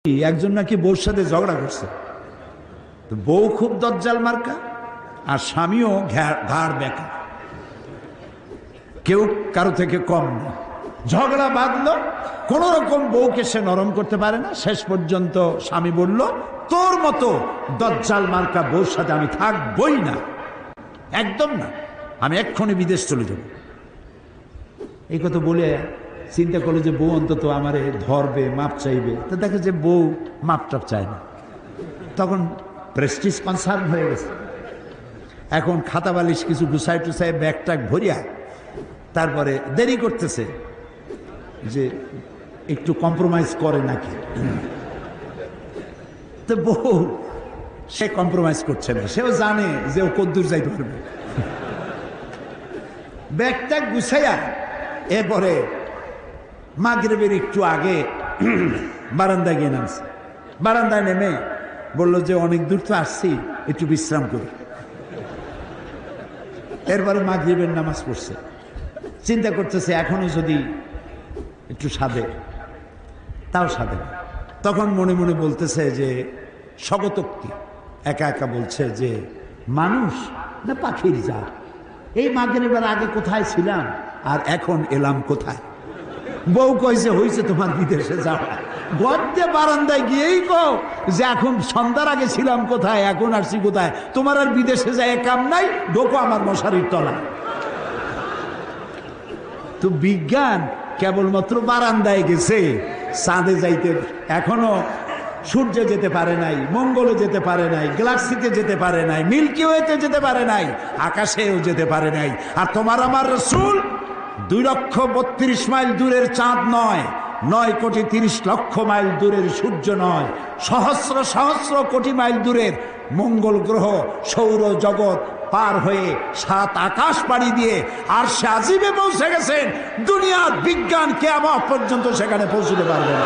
একজন নাকি বউর সাথে ঝগড়া করছে, তো বউ খুব দজ্জাল মার্কা আর স্বামীও ঘাড় বেঁকা, কেউ কারো থেকে কম না। ঝগড়া বাঁধলো, কোন রকম বউকে সে নরম করতে পারে না। শেষ পর্যন্ত স্বামী বলল, তোর মতো দজ্জাল মার্কা বউর সাথে আমি থাকবই না, একদম না, আমি এক্ষুনি বিদেশ চলে যাব। এই কথা বলে চিন্তা করলো যে বউ অন্তত আমারে ধরবে, মাপ চাইবে। তো দেখে যে বউ মাপ টাপ চায় না, তখন প্রেস্টিজ কনসার্ন হয়ে গেছে। এখন খাতা বালিশ কিছু গুছাই টুসাই ব্যাগ ট্যাগ ভরিয়া তারপরে দেরি করতেছে যে একটু কম্প্রোমাইজ করে নাকি। তো বউ সে কম্প্রোমাইজ করছে না, সেও জানে যে ও কদ্দূর যাইতে পারবে। ব্যাগ ট্যাগ গুছাইয়া এরপরে মাগরিবের একটু আগে বারান্দায় গিয়ে নামছে। বারান্দায় নেমে বলল যে অনেক দূর তো আসছি, একটু বিশ্রাম করি। এরপরে মাগরিবের নামাজ পড়ছে, চিন্তা করতেছে এখনো যদি একটু সাধে, তাও সাধে না। তখন মনে মনে বলতেছে যে স্বগতোক্তি একা একা বলছে যে মানুষ না পাখির জাত, এই মাগরিবের আগে কোথায় ছিলাম আর এখন এলাম কোথায়। বউ কইছে হইছে তোমার বিদেশে যাওয়া, গদ্যে বারান্দায় গিয়েই কও যে এখন সন্ধ্যার আগে ছিলাম কোথায়, এখন আসছি কোথায়। তোমার আর বিদেশে যায় কাম নাই, ঢোকো আমার মশারির তলায়। তো বিজ্ঞান কেবলমাত্র বারান্দায় গেছে, চাঁদে যাইতে এখনো সূর্যে যেতে পারে নাই, মঙ্গলে যেতে পারে নাই, গ্যালাক্সিতে যেতে পারে নাই, মিল্কি ওয়েতে যেতে পারে নাই, আকাশেও যেতে পারে নাই। আর তোমার আমার রাসূল 2,32,000 মাইল দূরের চাঁদ নয়, 9,30,00,000 মাইল দূরের সূর্য নয়, সহস্র সহস্র কোটি মাইল দূরের মঙ্গল গ্রহ সৌর জগৎ পার হয়ে 7 আকাশ পাড়ি দিয়ে আর সে আজিবে পৌঁছে গেছেন। দুনিয়ার বিজ্ঞান কিয়ামত পর্যন্ত সেখানে পৌঁছতে পারবে না।